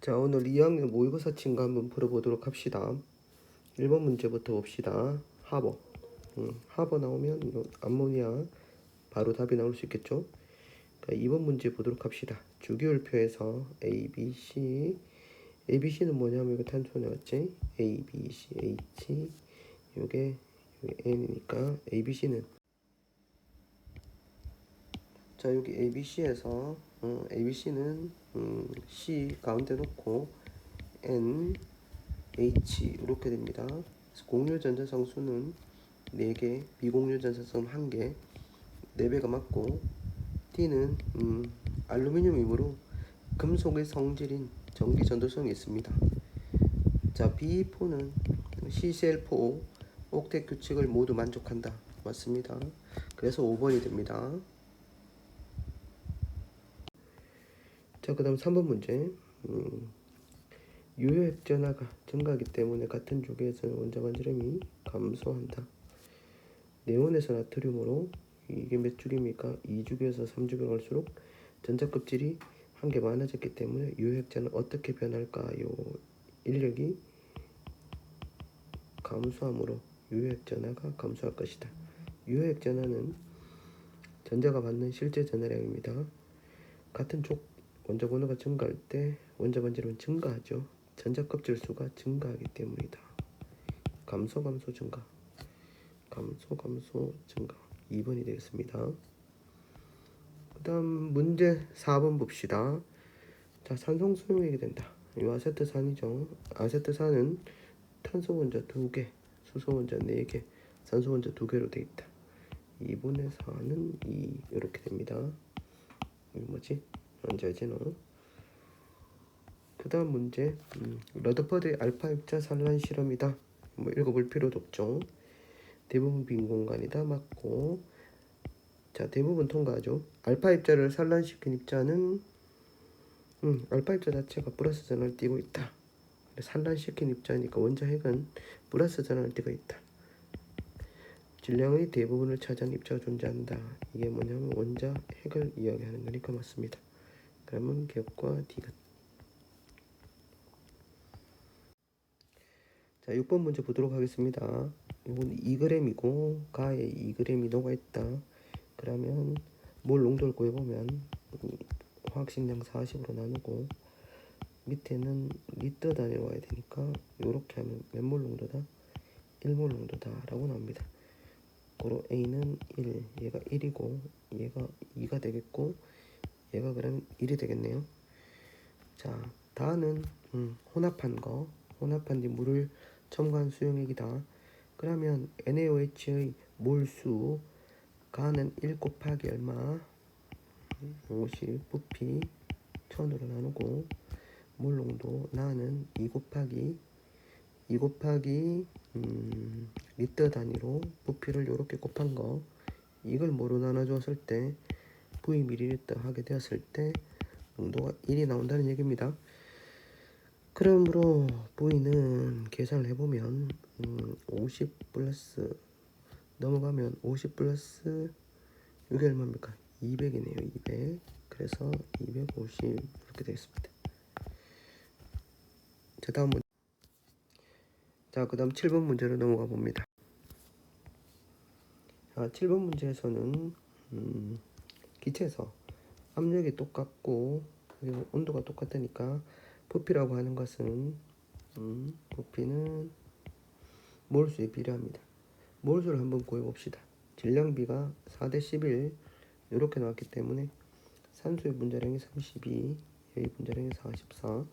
자, 오늘 2학년 모의고사 친구 한번 풀어보도록 합시다. 1번 문제부터 봅시다. 하버. 하버 나오면 이거 암모니아 바로 답이 나올 수 있겠죠. 그러니까 2번 문제 보도록 합시다. 주기율표에서 A, B, C. A, B, C는 뭐냐면 이거 탄소 나왔지? A, B, C, H. 요게 N이니까 A, B, C는 자, 여기 A, B, C에서 A, B, C는 C 가운데 놓고 N, H 이렇게 됩니다. 공유 전자성수는 4개, 비공유 전자성 1개, 4배가 맞고 T는 알루미늄이므로 금속의 성질인 전기 전도성이 있습니다. 자, B4는 CCl4 옥텟 규칙을 모두 만족한다. 맞습니다. 그래서 5번이 됩니다. 자, 그 다음 3번 문제. 유효액 전하가 증가하기 때문에 같은 조개에서는 원자 반지름이 감소한다. 네온에서 나트륨으로 이게 몇 주기입니까? 2주기에서 3주기로 갈수록 전자껍질이 한 개 많아졌기 때문에 유효액자는 어떻게 변할까요? 인력이 감소함으로 유효액 전하가 감소할 것이다. 유효액 전하는 전자가 받는 실제 전하량입니다. 같은 족 원자 번호가 증가할 때 원자 반지름은 증가하죠. 전자껍질 수가 증가하기 때문이다. 감소 증가. 감소 증가. 2번이 되겠습니다. 그 다음 문제 4번 봅시다. 자, 산성수용액이 된다. 이 아세트산이죠. 아세트산은 탄소 원자 2개, 수소 원자 4개, 산소 원자 2개로 되어 있다. 2분의 4는 2 이렇게 됩니다. 이게 뭐지? 언제지노? 그 다음 문제 러더퍼드의 알파 입자 산란 실험이다. 뭐 읽어볼 필요도 없죠. 대부분 빈 공간이다. 맞고, 자, 대부분 통과하죠. 알파 입자를 산란시킨 입자는 알파 입자 자체가 플러스 전환을 띠고 있다. 산란시킨 입자니까 원자 핵은 플러스 전환을 띠고 있다. 질량의 대부분을 차지하는 입자가 존재한다. 이게 뭐냐면 원자 핵을 이야기하는 거니까 맞습니다. 그러면 기억과 D가. 자, 6번 문제 보도록 하겠습니다. 이건 2g이고 가에 2g이 녹아있다. 그러면 몰 농도를 구해보면 화학식량 40으로 나누고 밑에는 리터 단위로 와야 되니까 이렇게 하면 몇 몰 농도다? 1몰 농도다 라고 나옵니다. 고로 A는 1, 얘가 1이고 얘가 2가 되겠고 얘가 그러면 1이 되겠네요. 자, 다는 혼합한 뒤 물을 첨가한 수용액이다. 그러면 NaOH의 몰수 가는 1 곱하기 얼마? 50 부피 1000으로 나누고 몰 농도 나는 2 곱하기 리터 단위로 부피를 이렇게 곱한 거, 이걸 뭐로 나눠줬을 때 V ml 하게 되었을 때 농도가 1이 나온다는 얘기입니다. 그러므로 V는 계산을 해보면 50 플러스 넘어가면 50 플러스 이게 얼마입니까? 200이네요. 200. 그래서 250 이렇게 되겠습니다. 자, 다음 문제. 자, 그 다음 7번 문제로 넘어가 봅니다. 자, 7번 문제에서는 기체에서 압력이 똑같고 그리고 온도가 똑같으니까 부피라고 하는 것은 부피는 몰수에 비례합니다. 몰수를 한번 구해봅시다. 질량비가 4대 11 이렇게 나왔기 때문에 산소의 분자량이 32, 얘의 분자량이 44,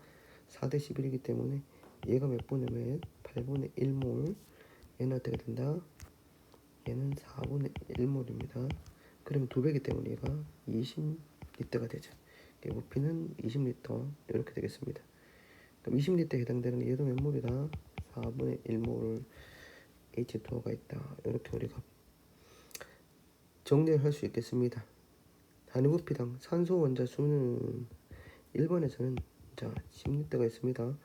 4대 11이기 때문에 얘가 몇 분의 몇? 8분의 1몰. 얘는 어떻게 된다? 얘는 4분의 1몰입니다. 그러면 2배이기 때문에 얘가 20리터가 되죠. 부피는 20리터 이렇게 되겠습니다. 그럼 20리터에 해당되는 얘도 몇 몰이다? 4분의 1몰 H2O가 있다. 이렇게 우리가 정리를 할 수 있겠습니다. 단위 부피당 산소 원자 수는 1번에서는 자 10리터가 있습니다.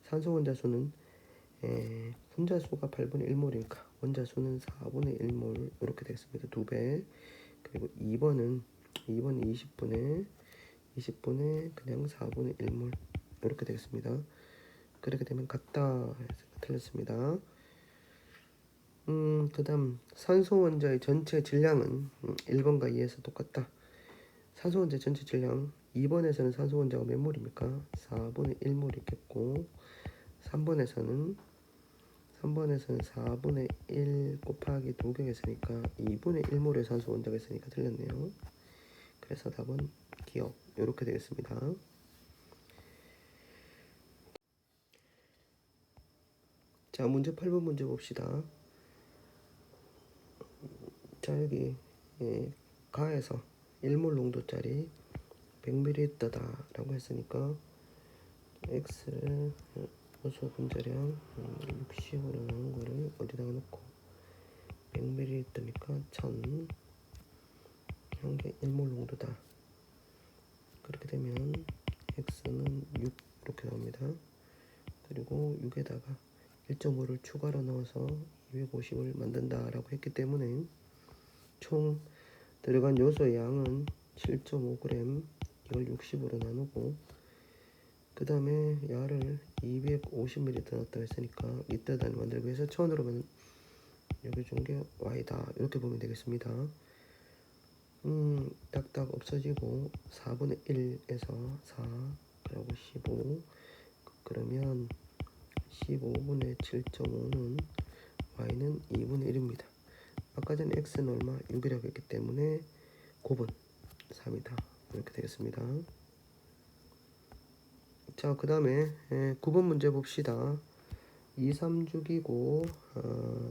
산소 원자 수는 분자 수가 8분의 1몰이니까 원자 수는 4분의 1몰 이렇게 되겠습니다. 2배. 그리고 2번은 20분의 그냥 4분의 1몰 이렇게 되겠습니다. 그렇게 되면 같다 해서 틀렸습니다. 그 다음 산소 원자의 전체 질량은 1번과 2에서 똑같다. 산소 원자 전체 질량 2번에서는 산소 원자가 몇 몰입니까? 4분의 1몰 있겠고 3번에서는 4분의 1 곱하기 2개가 있으니까 2분의 1몰의 산소 원자가 있으니까 틀렸네요. 그래서 답은 기억 이렇게 되겠습니다. 자, 문제 8번 문제 봅시다. 자, 여기 가에서 1몰 농도짜리 100ml다 라고 했으니까 X를 요소 분자량 60으로 나온 거를 어디다가 넣고 100ml니까 1000 한개 1몰 농도다. 그렇게 되면 X는 6 이렇게 나옵니다. 그리고 6에다가 1.5를 추가로 넣어서 250을 만든다 라고 했기 때문에 총 들어간 요소의 양은 7.5g. 이걸 60으로 나누고 그 다음에 야를 250ml 넣었다 했으니까 리터 단위 만들기 위해서 1000으로 여기 준 게 y다 이렇게 보면 되겠습니다. 딱딱 없어지고 4분의 1에서 4 그리고 15 그러면 15분의 7.5는 y는 2분의 1입니다. 아까 전에 x는 얼마? 6이라고 했기 때문에 곱은 3이다 이렇게 되겠습니다. 자, 그 다음에 9번 문제 봅시다. 2, 3주기고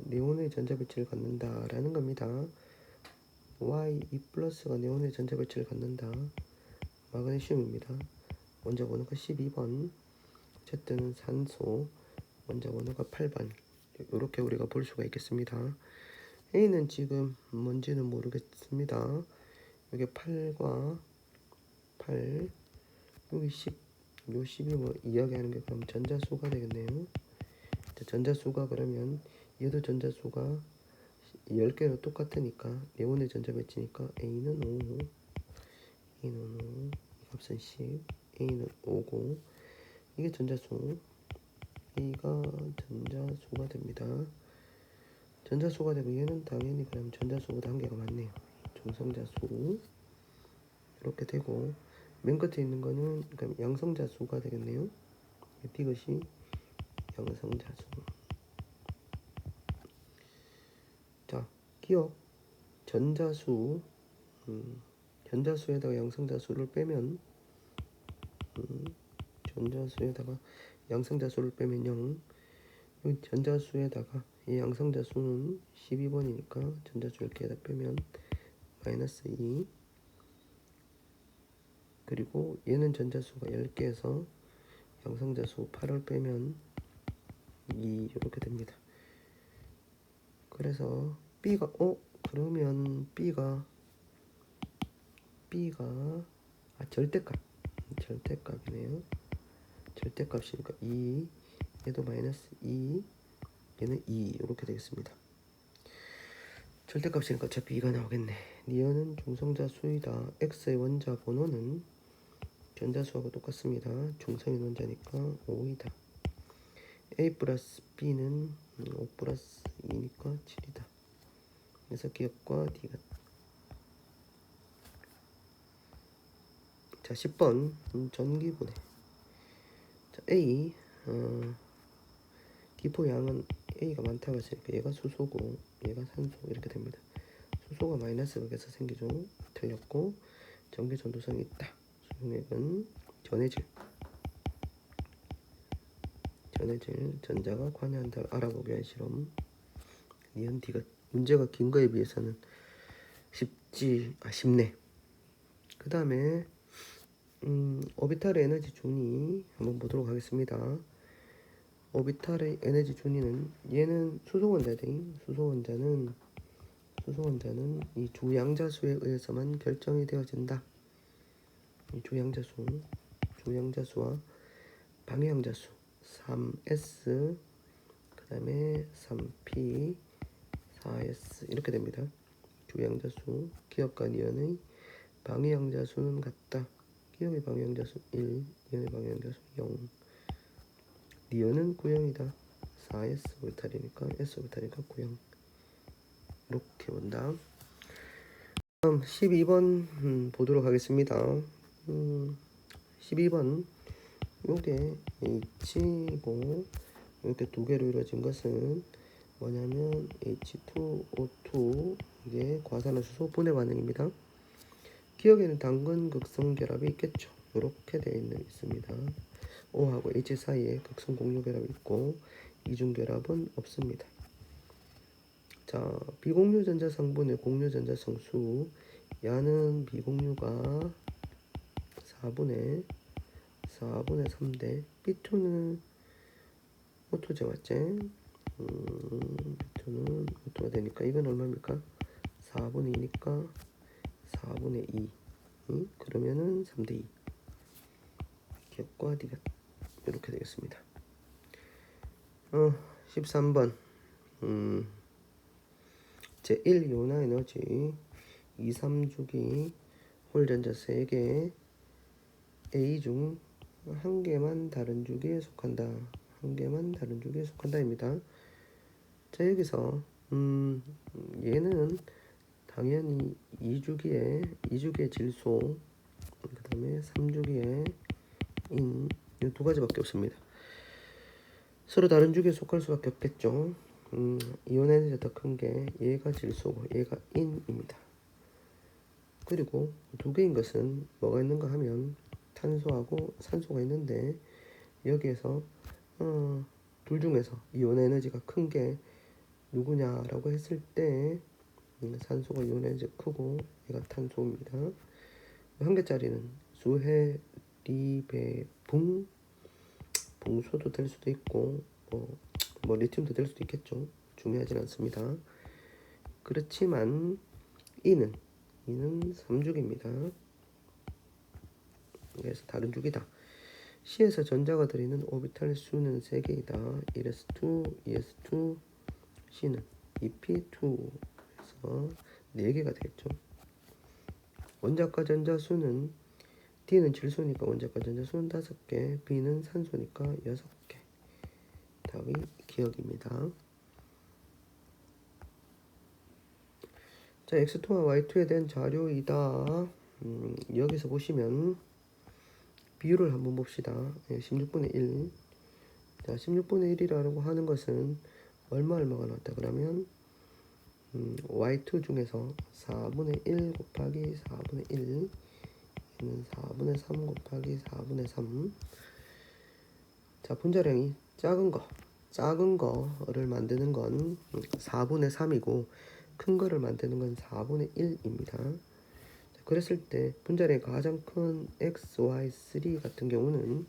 네온의 전자배치를 갖는다 라는 겁니다. Y 2 플러스가 네온의 전자배치를 갖는다. 마그네슘입니다. 원자 번호가 12번. 어쨌든 산소 원자 번호가 8번. 이렇게 우리가 볼 수가 있겠습니다. A는 지금 뭔지는 모르겠습니다. 여기 8과 8 여기 10 요 10이 뭐 이야기하는 게 그럼 전자수가 되겠네요. 전자수가 그러면 얘도 전자수가 10개로 똑같으니까 네온의 전자배치니까 A는 5 A는 5 값은 10 A는 5고 이게 전자수 A가 전자수가 됩니다. 전자수가 되고 얘는 당연히 그럼 전자수보다 한 개가 많네요. 중성자수 이렇게 되고 맨 끝에 있는 거는 그럼 양성자수가 되겠네요. 이것이 양성자수. 자, 기억 전자수 전자수에다가 양성자수를 빼면 전자수에다가 양성자수를 빼면 0 여기 전자수에다가 이 양성자수는 12번이니까 전자수 10개에다 빼면 마이너스 2 그리고 얘는 전자수가 10개에서 양성자수 8을 빼면 2 이렇게 됩니다. 그래서 B가 그러면 B가 절대값이네요. 절대값이니까 2 얘도 마이너스 2 얘는 2 이렇게 되겠습니다. 절대값이니까 어차피 2가 나오겠네. 니은은 중성자수이다. X의 원자 번호는 전자수하고 똑같습니다. 중성인 원자니까 5이다. A 플러스 B는 5 플러스 2니까 7이다. 그래서 기억과 D가 자 10번 전기분해. 자 A 기포양은 A가 많다고 했으니까 얘가 수소고 얘가 산소 이렇게 됩니다. 수소가 마이너스 극에서 생기죠. 틀렸고 전기 전도성이 있다. 수용액은 전해질 전자가 관여한다. 알아보기 위한 실험. 니은 디귿. 문제가 긴 거에 비해서는 쉽네. 그 다음에 오비탈의 에너지 준위 한번 보도록 하겠습니다. 오비탈의 에너지 준위는 얘는 수소원자인 수소원자는 이 주양자수에 의해서만 결정이 되어진다. 이 주양자수와 방해양자수 3s 그 다음에 3p 4s 이렇게 됩니다. 주양자수 기억과 니은의 방해양자수는 같다. 기억의 방향자수 1, 니온의 방향자수 0. 니온은 9형이다. 4s 오르탈이니까 s 오르탈이니까 9형. 이렇게 본다. 다음 12번 보도록 하겠습니다. 12번 요게 H고 이렇게 두 개로 이루어진 것은 뭐냐면 H2O2 이게 과산화수소 분해 반응입니다. 기억에는 당근 극성 결합이 있겠죠. 이렇게 되어 있습니다. O하고 H 사이에 극성 공유 결합이 있고 이중 결합은 없습니다. 자, 비공유 전자 성분의 공유 전자 성수 야는 비공유가 4분의 3대 B2는 O2제 맞지? B2는 O2가 되니까 이건 얼마입니까? 4분의 2니까 4분의 2 그러면은 3대 2 기억과 디귿 이렇게 되겠습니다. 13번 제1 이온화 에너지 2, 3주기 홀전자 3개 A 중 한 개만 다른 주기에 속한다. 한 개만 다른 주기에 속한다입니다. 자, 여기서 얘는 당연히 2주기의 질소, 그 다음에 3주기의 인, 이 두 가지밖에 없습니다. 서로 다른 주기에 속할 수밖에 없겠죠. 이온 에너지가 더 큰 게 얘가 질소고 얘가 인입니다. 그리고 두 개인 것은 뭐가 있는가 하면 탄소하고 산소가 있는데 여기에서 둘 중에서 이온 에너지가 큰 게 누구냐라고 했을 때 산소가 이온 에너지가 크고 얘가 탄소입니다. 한 개짜리는 수해, 리베, 붕소도 될 수도 있고 뭐 리튬도 될 수도 있겠죠. 중요하진 않습니다. 그렇지만 이는 3주기입니다. 그래서 다른 주기다. C에서 전자가 들어있는 오비탈 수는 3개이다. 1s2, 2s2, C는 2p2 그래서 4개가 되겠죠. 원자과 전자 수는 D는 질소니까 원자과 전자 수는 5개, B는 산소니까 6개. 답이 기억입니다. 자, X2와 Y2에 대한 자료이다. 여기서 보시면 비율을 한번 봅시다. 16분의 1. 자, 16분의 1이라고 하는 것은 얼마가 나왔다 그러면 Y2 중에서 4분의 1 곱하기 4분의 1 얘는 4분의 3 곱하기 4분의 3. 자, 분자량이 작은 거를 만드는 건 4분의 3이고 큰 거를 만드는 건 4분의 1입니다. 그랬을 때 분자량이 가장 큰 XY3 같은 경우는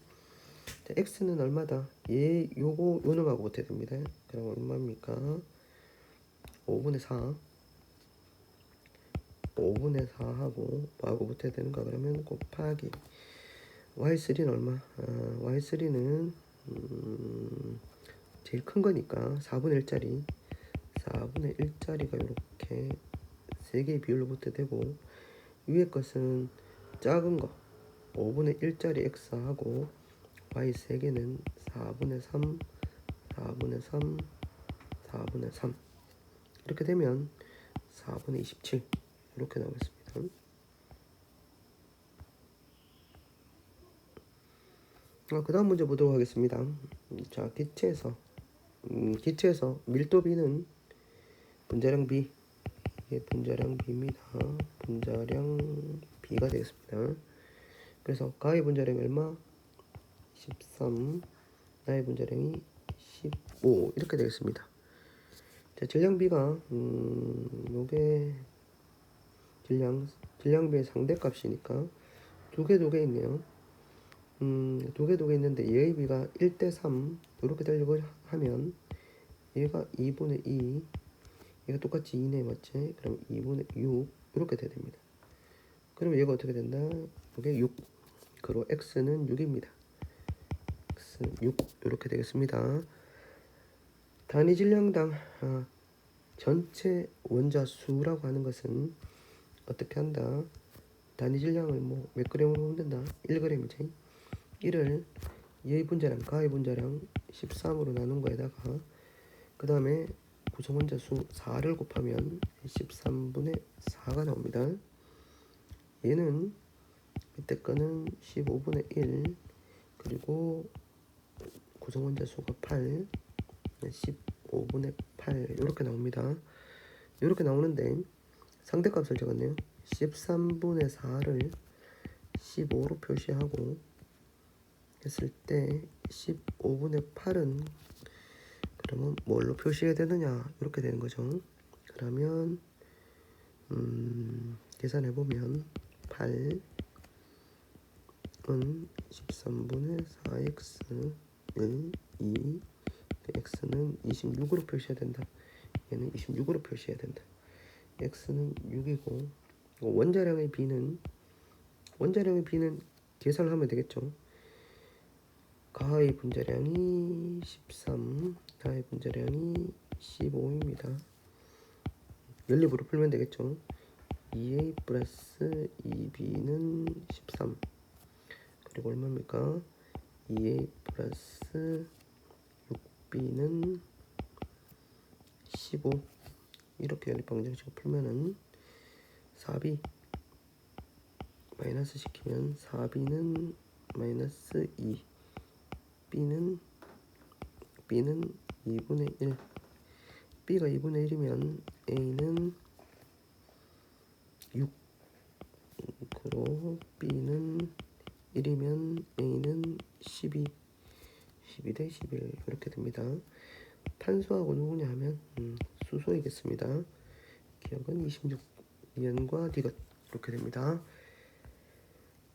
자, X는 얼마다? 요거 요놈하고 못해야 됩니다. 그럼 얼마입니까? 5분의 4 하고 뭐하고 못해야 되는가 그러면 곱하기 Y3는 얼마? Y3는 제일 큰 거니까 4분의 1짜리가 이렇게 3개의 비율로 못해야 되고 위에 것은 작은 거 5분의 1짜리 X하고 Y 3개는 4분의 3 이렇게 되면 4분의 27 이렇게 나오겠습니다. 그 다음 문제 보도록 하겠습니다. 자, 기체에서 밀도 B는 분자량 B 이게 분자량 B입니다. 분자량 B가 되겠습니다. 그래서 가의 분자량이 얼마? 13 나의 분자량이 15 이렇게 되겠습니다. 자, 질량 B가 요게 질량 B의 상대값이니까 두 개 있네요. 두 개 있는데 얘의 B가 1대3 이렇게 되려고 하면 얘가 2분의 2 얘가 똑같이 2네 맞지? 그럼 2분의 6 이렇게 돼야 됩니다. 그럼 얘가 어떻게 된다? 이게 6 그리고 X는 6입니다. X는 6 이렇게 되겠습니다. 단위 질량당 전체 원자 수라고 하는 것은 어떻게 한다? 단위 질량을 뭐 몇 그램으로 만든다? 1g이지. 이를 얘의 분자량, 가의 분자량 13으로 나눈 거에다가 그 다음에 구성원자 수 4를 곱하면 13분의 4가 나옵니다. 얘는 밑에 거는 15분의 1 그리고 구성원자 수가 8 15분의 8 이렇게 나옵니다. 이렇게 나오는데 상대값을 적었네요. 13분의 4를 15로 표시하고 했을 때 15분의 8은 그러면 뭘로 표시해야 되느냐 이렇게 되는 거죠. 그러면 계산해보면 8은 13분의 4x 1, 2 x는 26으로 표시해야 된다. 얘는 26으로 표시해야 된다. x는 6이고 원자량의 b는 계산을 하면 되겠죠. 가의 분자량이 13, 나의 분자량이 15입니다. 연립으로 풀면 되겠죠. 2a 플러스 2b는 13 그리고 얼마입니까? 2a 플러스 6b는 15 이렇게 연립 방정식을 풀면은 4b 마이너스 시키면 4b는 마이너스 2 b는 2분의 1 b가 2분의 1이면 a는 6 그리고 b는 1이면 a는 12 대 11 이렇게 됩니다. 탄소하고 누구냐 하면 수소이겠습니다. 기억은 26년과 디귿 이렇게 됩니다.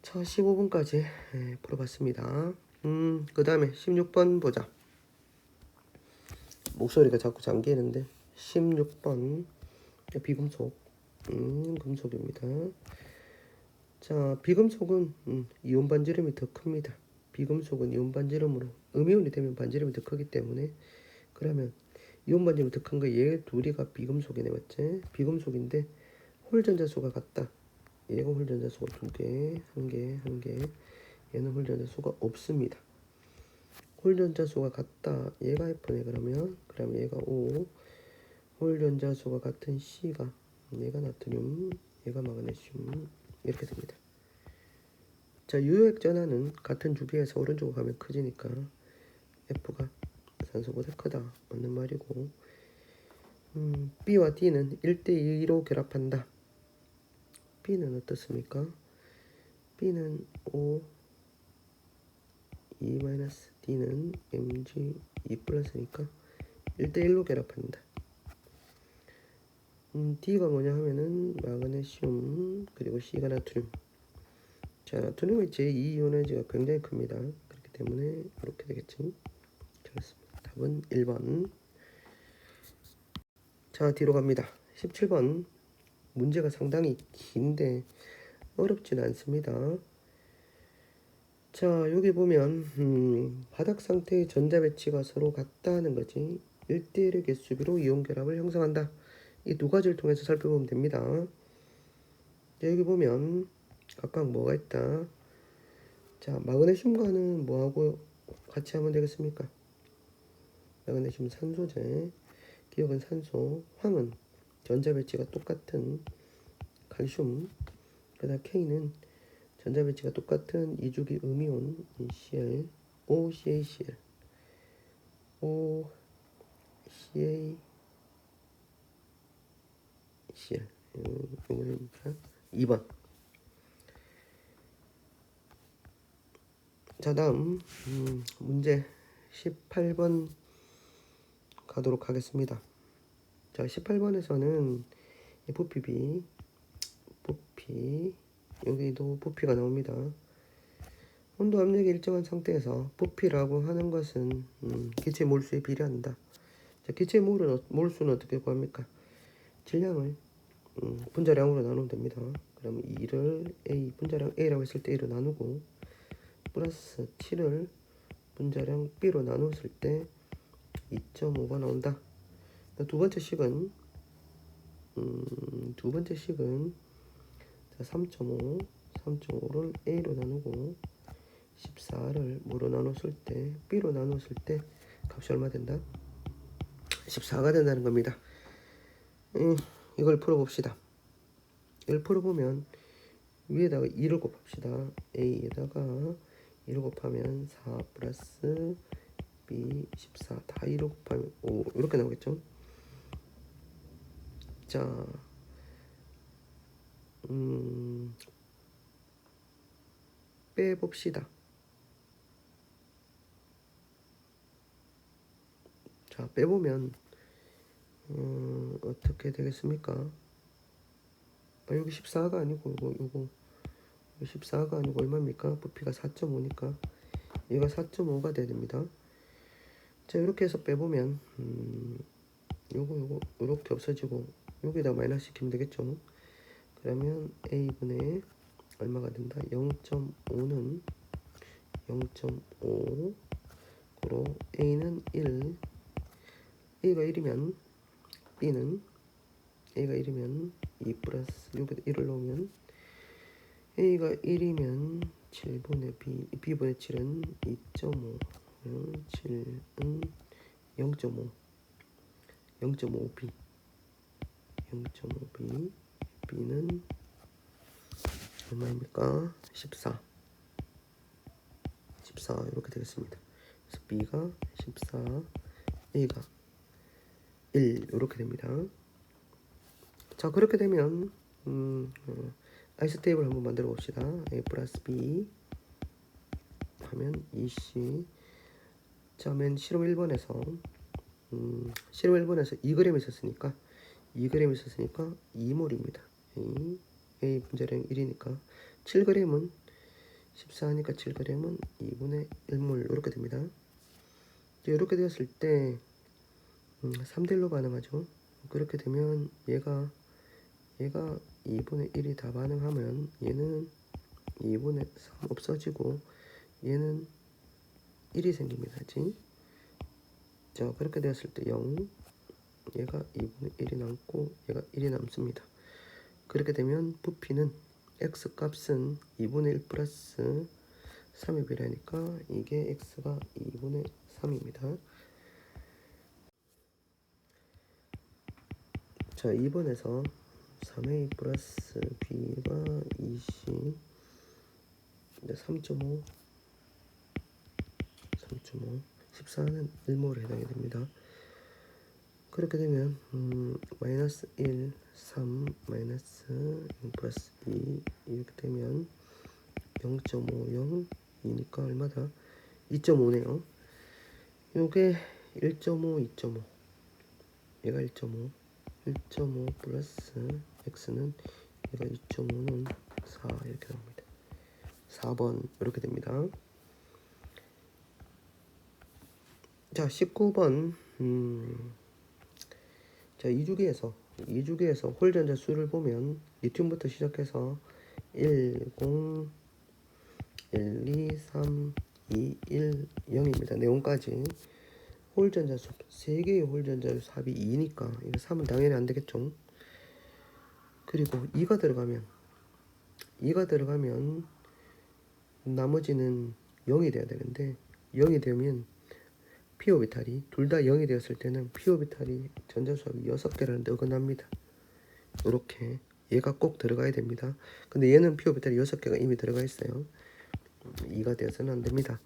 자 15분까지 풀어봤습니다. 그 다음에 16번 보자. 목소리가 자꾸 잠기는데 16번 비금속 금속입니다. 자 비금속은 이온 반지름이 더 큽니다. 비금속은 이온 반지름으로 음이온이 되면 반지름이 더 크기 때문에 그러면 이온 반지름이 더 큰 거 얘 둘이가 비금속이네 맞지? 비금속인데 홀전자 수가 같다. 얘가 홀전자 수가 2개, 1개 얘는 홀전자 수가 없습니다. 홀전자 수가 같다. 얘가 F네 그러면 얘가 O 홀전자 수가 같은 C가 얘가 나트륨 얘가 마그네슘 이렇게 됩니다. 자 유효액 전하는 같은 주비에서 오른쪽으로 가면 커지니까 F가 산소보다 크다 맞는 말이고 B와 D는 1대2로 결합한다. B는 어떻습니까? B는 O 2-D는 Mg 2 플러스니까 1대1로 결합한다. D가 뭐냐 하면은 마그네슘 그리고 C가 나트륨. 자 나트륨의 제2이온 에너지가 굉장히 큽니다. 그렇기 때문에 이렇게 되겠지. 그렇습니다. 답은 1번. 자 뒤로 갑니다. 17번 문제가 상당히 긴데 어렵진 않습니다. 자 여기 보면 바닥 상태의 전자 배치가 서로 같다는 거지. 1대1의 개수비로 이온 결합을 형성한다. 이 두 가지를 통해서 살펴보면 됩니다. 자, 여기 보면 각각 뭐가 있다. 자 마그네슘과는 뭐하고 같이 하면 되겠습니까? 마그네슘 산소제, 기억은 산소, 황은 전자 배치가 똑같은 칼슘, 그다음 K는 전자 배치가 똑같은 이주기 음이온 Cl, OCaCl, OCaCl. 이거는 2번. 자 다음 문제 18번 가도록 하겠습니다. 자 18번에서는 부피 여기도 부피가 나옵니다. 온도 압력이 일정한 상태에서 부피라고 하는 것은 기체 몰수에 비례한다. 자, 기체 몰수는 어떻게 구합니까? 질량을 분자량으로 나누면 됩니다. 그러면 2를 A 분자량 A라고 했을 때 A로 나누고 플러스 7을 분자량 B로 나눴을 때 2.5가 나온다. 두 번째 식은 자, 3.5를 A로 나누고 14를 뭐로 나눴을 때 B로 나눴을 때 값이 얼마 된다? 14가 된다는 겁니다. 이걸 풀어봅시다. 이걸 풀어보면 위에다가 2를 곱합시다. A에다가 2를 곱하면 4 플러스 B 14 다 2를 곱하면 5 이렇게 나오겠죠. 자, 빼봅시다. 자, 빼보면 어떻게 되겠습니까? 여기 14가 아니고 요거 14가 아니고 얼마입니까? 부피가 4.5니까 얘가 4.5가 돼야 됩니다. 자, 이렇게 해서 빼보면 요거 이렇게 없어지고 여기다 마이너스 시키면 되겠죠. 그러면 A분의 얼마가 된다? 0.5는 0.5 그리고 A는 1 A가 1이면 B는 A가 1이면 2 플러스 여기다 1을 넣으면 A가 1이면 7분의 B B분의 7은 2.5 7은 0.5 0.5B 0.5B B는 얼마입니까? 14 이렇게 되겠습니다. 그래서 B가 14 A가 1 이렇게 됩니다. 자, 그렇게 되면 아이스테이블 한번 만들어 봅시다. A 플러스 B 하면 EC. 자, 맨 실험 1번에서 실험 1번에서 2g이 있었으니까 2몰입니다. A 분자량 1이니까 7g은 14니까 7g은 2분의 1몰 이렇게 됩니다. 이렇게 되었을 때 3대 1로 반응하죠. 그렇게 되면 얘가 2분의 1이 다 반응하면 얘는 2분의 3 없어지고 얘는 1이 생깁니다. 자, 그렇게 되었을 때 0 얘가 2분의 1이 남고 얘가 1이 남습니다. 그렇게 되면 부피는 x 값은 2분의 1 플러스 3의 비례니까 이게 x가 2분의 3입니다. 자, 2번에서 3a 플러스 b가 2c 3.5 14는 1몰에 해당이 됩니다. 그렇게 되면 마이너스 1 3 마이너스 0 플러스 2 이렇게 되면 0.50 2니까 얼마다? 2.5네요. 요게 1.5 2.5 얘가 1.5 플러스 x는 얘가 2.5는 4 이렇게 나옵니다. 4번 이렇게 됩니다. 자, 19번 자, 2주기에서 홀전자 수를 보면 리튬부터 시작해서 1, 0, 1, 2, 3, 2, 1, 0입니다. 네온까지 홀전자 수 3개의 홀전자 수 합이 2니까 이거 3은 당연히 안 되겠죠. 그리고 2가 들어가면 나머지는 0이 돼야 되는데 0이 되면 p 오비탈이 둘 다 0이 되었을 때는 p 오비탈이 전자 수합이 6개라는데 어긋납니다. 이렇게 얘가 꼭 들어가야 됩니다. 근데 얘는 p 오비탈이 6개가 이미 들어가 있어요. 2가 되어서는 안 됩니다.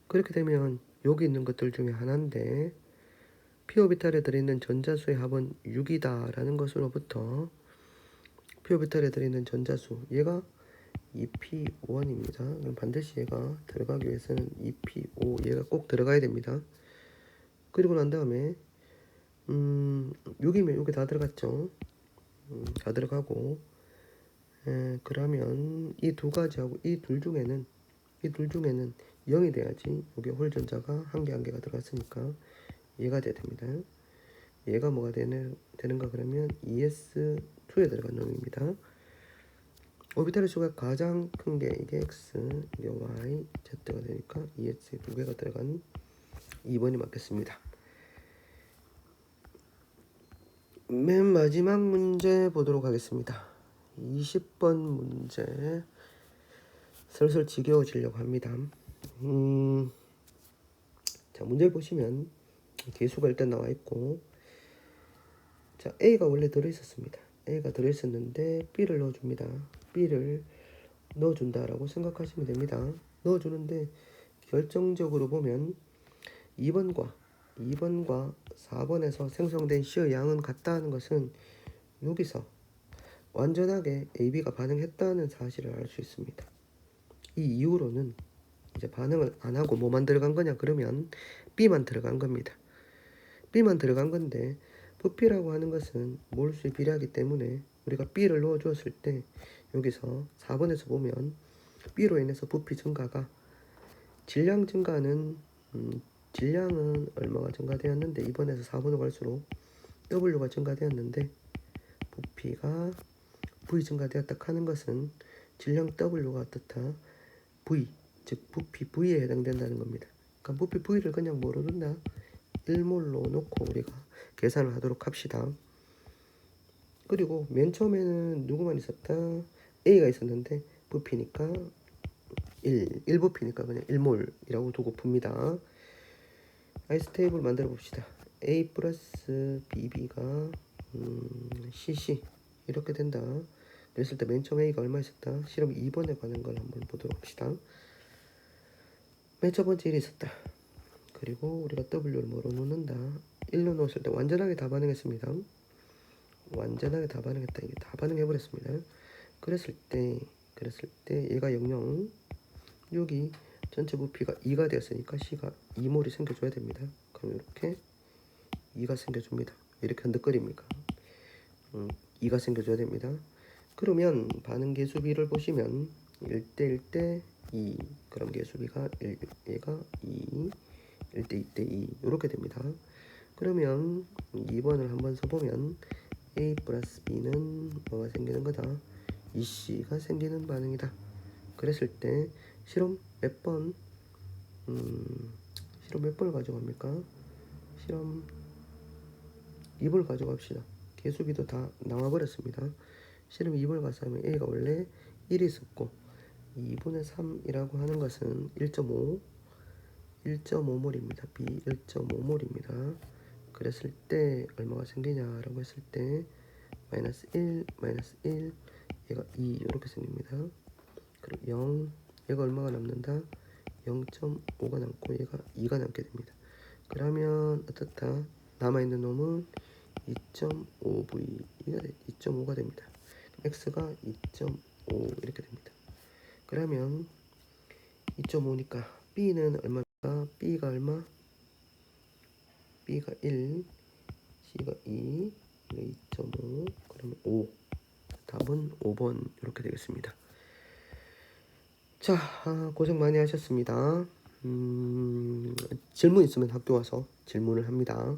그렇게 되면 여기 있는 것들 중에 하나인데 p 오비탈에 들어있는 전자수의 합은 6이다 라는 것으로부터 p 오비탈에 들어있는 전자수 얘가 2p1입니다. 그럼 반드시 얘가 들어가기 위해서는 2p5 얘가 꼭 들어가야 됩니다. 그리고 난 다음에 6이면 여기 다 들어갔죠. 다 들어가고 그러면 이 두 가지하고 이 둘 중에는 0이 돼야지 여기 홀전자가 한 개가 들어갔으니까 얘가 돼야 됩니다. 얘가 뭐가 되는가 그러면 ES2에 들어간 놈입니다. 오비탈의 수가 가장 큰 게 이게 X, 이게 Y, Z가 되니까 ES 두 개가 들어간 2번이 맞겠습니다. 맨 마지막 문제 보도록 하겠습니다. 20번 문제 슬슬 지겨워지려고 합니다. 자, 문제를 보시면 개수가 일단 나와 있고, 자, A가 원래 들어있었습니다. A가 들어있었는데 B를 넣어줍니다. B를 넣어준다라고 생각하시면 됩니다. 넣어주는데 결정적으로 보면 2번과 4번에서 생성된 C의 양은 같다는 것은 여기서 완전하게 AB가 반응했다는 사실을 알 수 있습니다. 이 이후로는 이제 반응을 안 하고 뭐만 들어간 거냐 그러면 B만 들어간 겁니다. B만 들어간 건데 부피라고 하는 것은 몰수의 비례하기 때문에 우리가 B를 넣어 주었을 때 여기서 4번에서 보면 B로 인해서 부피 증가가 질량 증가는 질량은 얼마가 증가되었는데 2번에서 4번으로 갈수록 W가 증가되었는데 부피가 V 증가되었다 하는 것은 질량 W가 어떻다? V, 즉 부피 V에 해당된다는 겁니다. 그러니까 부피 V를 그냥 뭐로 둔다? 1몰로 놓고 우리가 계산을 하도록 합시다. 그리고 맨 처음에는 누구만 있었다? A가 있었는데 부피니까 1부피니까 그냥 1몰이라고 두고 풉니다. 아이스 테이블 만들어 봅시다. A 플러스 BB가 CC 이렇게 된다. 그랬을 때 맨 처음 A가 얼마 있었다? 실험 2번에 관한 걸 한번 보도록 합시다. 맨 첫 번째 1이 있었다. 그리고 우리가 W를 뭐로 놓는다? 1로 넣었을 때 완전하게 다 반응했습니다. 완전하게 다 반응했다. 이게 다 반응해버렸습니다. 그랬을 때 얘가 00 여기 전체 부피가 2가 되었으니까 C가 2몰이 생겨줘야 됩니다. 그럼 이렇게 2가 생겨줍니다. 이렇게 흔들거립니까? 2가 생겨줘야 됩니다. 그러면 반응 계수비를 보시면 1대 1대 2 그럼 계수비가 1, 얘가 2 1대 2대 2 이렇게 됩니다. 그러면 2번을 한번 써보면 A 플러스 B는 뭐가 생기는 거다? 2C가 생기는 반응이다. 그랬을 때 실험 몇 번? 실험 몇 번을 가져갑니까? 실험 2번을 가져갑시다. 계수비도 다 나와버렸습니다. 실험 2번을 가서 하면 A가 원래 1이 있었고 2분의 3이라고 하는 것은 1.5몰입니다. B 1.5몰입니다. 그랬을 때 얼마가 생기냐라고 했을 때 마이너스 1, 얘가 2 이렇게 생깁니다. 그럼 0, 얘가 얼마가 남는다? 0.5가 남고 얘가 2가 남게 됩니다. 그러면 어떻다? 남아있는 놈은 2.5V가 2.5가 됩니다. X가 2.5 이렇게 됩니다. 그러면 2.5니까 B는 얼마입니까? B가 얼마? B가 1, C가 2, 2.5, 그러면 5. 답은 5번 이렇게 되겠습니다. 자, 고생 많이 하셨습니다. 질문 있으면 학교 와서 질문을 합니다.